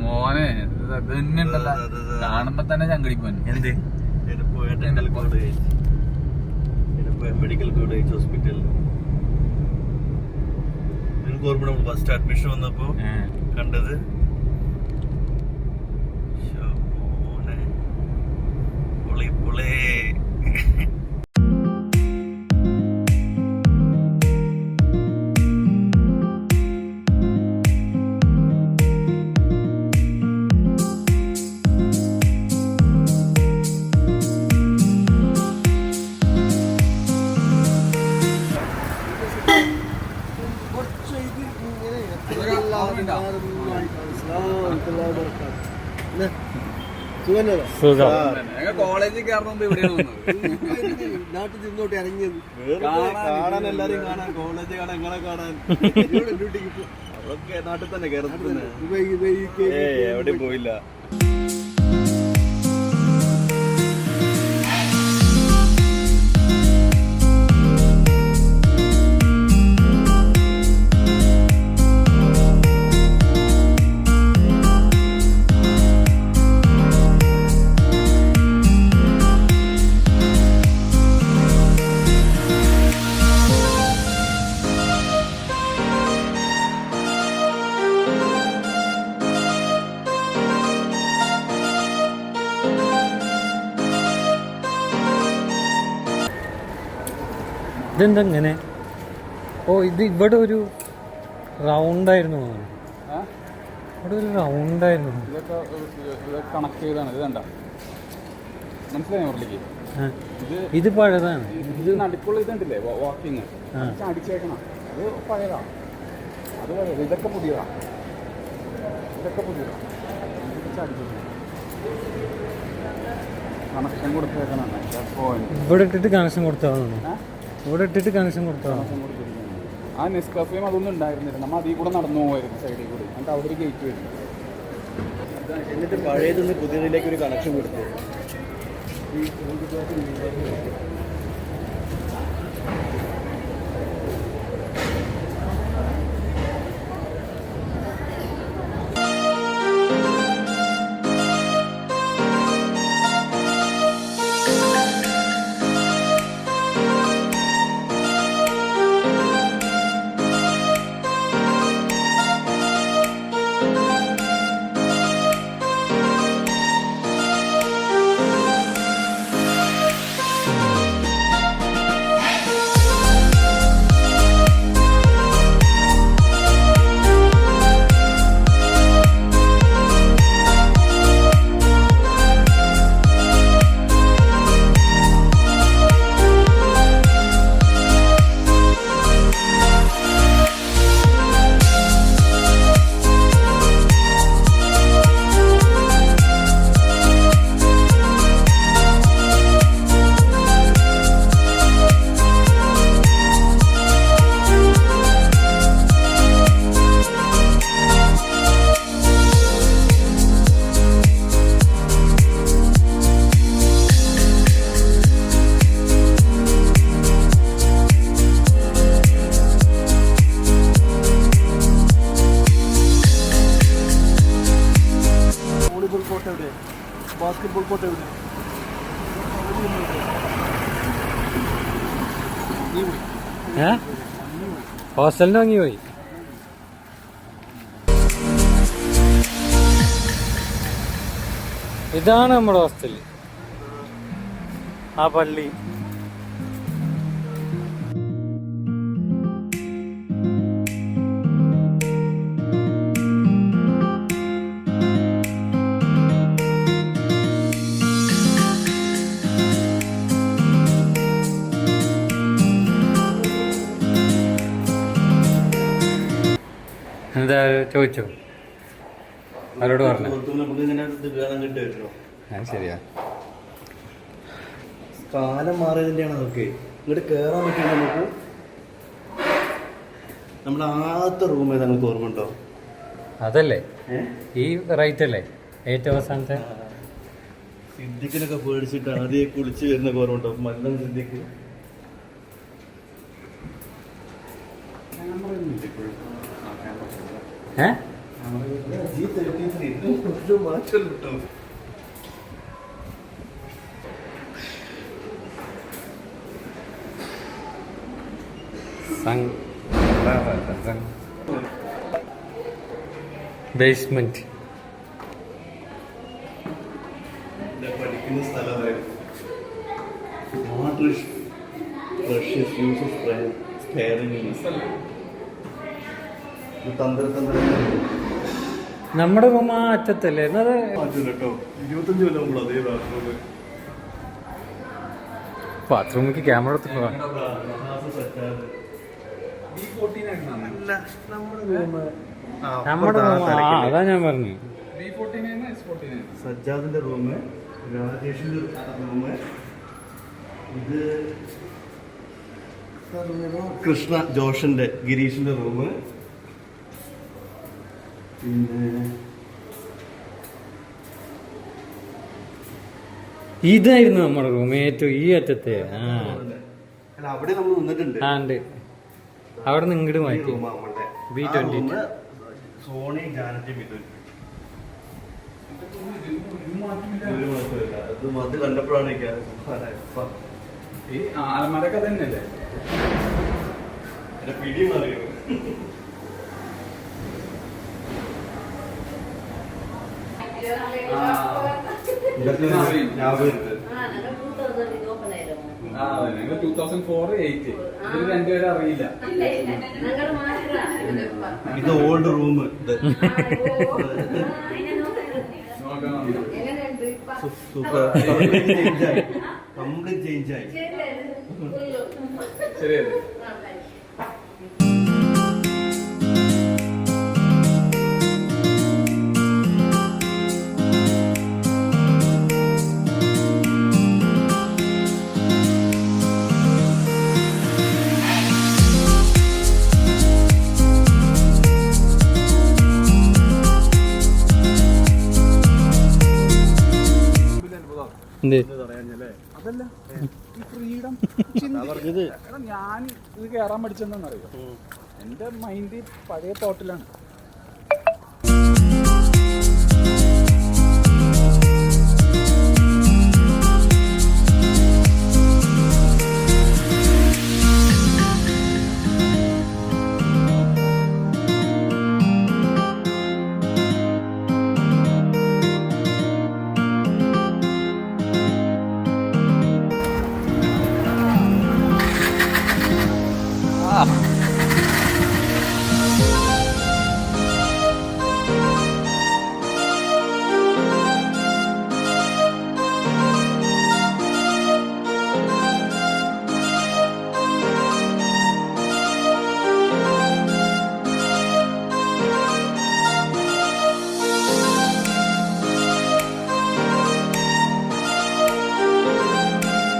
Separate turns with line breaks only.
മോനെ തന്നെ ഉണ്ടല്ലോ, കാണുമ്പോ തന്നെ ചങ്കടിപ്പോൻ. എന്ത്
മെഡിക്കൽ കോളേജ് ഹോസ്പിറ്റലിൽ എനിക്ക് ഓർമ്മ, നമ്മൾ ഫസ്റ്റ് അഡ്മിഷൻ വന്നപ്പോ കണ്ടത്. പൊളി പൊളി.
കോളേജിൽ കയറുമ്പോ ഇവിടെയാണ്
നാട്ടിൽ നിന്നോട്ട് ഇറങ്ങിയത്. കാണാൻ എല്ലാരും കാണാൻ, കോളേജ് കാണാൻ, എങ്ങനെ കാണാൻ. അതൊക്കെ നാട്ടിൽ തന്നെ കേരളത്തിൽ എവിടെയും പോയില്ല.
ഇതെന്തെങ്ങനെ? ഓ, ഇത് ഇവിടെ ഒരു റൗണ്ടായിരുന്നു. ഇവിടെ ഒരു റൗണ്ടായിരുന്നു.
ഇതൊക്കെ കണക്ട് ചെയ്താണ്. ഇത് കണ്ട, മനസ്സിലായി മുരളിക്ക്?
ഇത് പഴയതാണ്.
ഇത് നടുക്കുള്ള ഇതുണ്ടല്ലേ വാക്കിങ്, അടിച്ചേക്കണം. അത് പഴയതാ, അത് പഴയത്. ഇതൊക്കെ പുതിയതാ, ഇതൊക്കെ പുതിയതാ. കണക്ഷൻ കൊടുത്തേക്കണം.
ഇവിടെ ഇട്ടിട്ട് കണക്ഷൻ കൊടുത്താൽ ഇവിടെ ഇട്ടിട്ട് കണക്ഷൻ കൊടുത്താൽ
ആ നെസ്കഫയും അതൊന്നും ഉണ്ടായിരുന്നില്ല. നമ്മൾ അതിൽ കൂടെ നടന്നു പോകുമായിരുന്നു, സൈഡിൽ കൂടി. എന്നിട്ട് അവിടെ ഒരു ഗേറ്റ് വരും.
എന്നിട്ട് പഴയതൊന്ന് പുതിയതിലേക്ക് ഒരു കണക്ഷൻ കൊടുത്തു. ബാസ്കറ്റ്ബോൾ കോർട്ട് എവിടെ?
ഹോസ്റ്റലിന് വാങ്ങി പോയി. ഇതാണ് നമ്മുടെ ഹോസ്റ്റല്, ആ പള്ളി. എന്താ ചോദിച്ചോ? അവരോട് പറഞ്ഞു. ശരിയാ,
കാലം മാറിയതിൻ്റെയാണ് അതൊക്കെ. ഇങ്ങോട്ട് കയറാൻ പറ്റില്ല നമുക്ക്. നമ്മുടെ ആദ്യത്തെ റൂം ഏതാ, നിങ്ങൾക്ക് ഓർമ്മ ഉണ്ടോ?
അതല്ലേ ഈ റൈറ്റ് അല്ലേ ഏറ്റവും അവസാനത്തെ?
സിദ്ദിഖിനൊക്കെ പേടിച്ചിട്ട് ആദ്യം കുളിച്ച് വരുന്ന ഓർമ്മ ഉണ്ടോ? മല്ലം സിദ്ദിഖ്. G33 ഒരു മാറ്റം കിട്ടും.
ബേസ്മെന്റ്
പഠിക്കുന്ന സ്ഥലമായിരുന്നു. Precious use of sparing
നമ്മുടെ റൂം ആ അറ്റത്തല്ലേ എന്നത്
കേട്ടോ. 25 കൊല്ലം മുമ്പ് അതേ ബാത്റൂം.
ബാത്റൂമിലേക്ക് ക്യാമറ എടുത്തിട്ട് പോവാം. നമ്മുടെ റൂം അതാ ഞാൻ പറഞ്ഞു.
സജ്ജാദിന്റെ റൂം, രാജേഷിന്റെ റൂം, ഇത് കൃഷ്ണ ജോഷന്റെ ഗിരീഷിന്റെ റൂം, പിന്നെ
ഇതായിരുന്നു നമ്മുടെ റൂം ഏറ്റവും ഈ അറ്റത്തെ.
അല്ല അവിടെ നമ്മൾ നിന്നിട്ടുണ്ട്.
ആ ഉണ്ട്. അവിടെ നിന്ന് ഇങ്ങോട്ട് മാറ്റി. B20.
സോണി ജാനറ്റി മിഥുൻ. അത് കണ്ടപ്പോഴാണ്
ഈ ആലമരൊക്കെ തന്നെയല്ലേ
പിടിയും അറിയുന്നത്.
ആ 2004-08 ഇതിൽ രണ്ടുപേരും അറിയില്ല.
ഇത് old room. Super. Complete change ആയി.
ശരിയല്ലേ? അതല്ല ഈ ഫ്രീഡം ഞാൻ ഇത് കയറാൻ പഠിച്ചെന്നറിയോ. എന്റെ മൈൻഡ് പഴയ തോട്ടിലാണ്.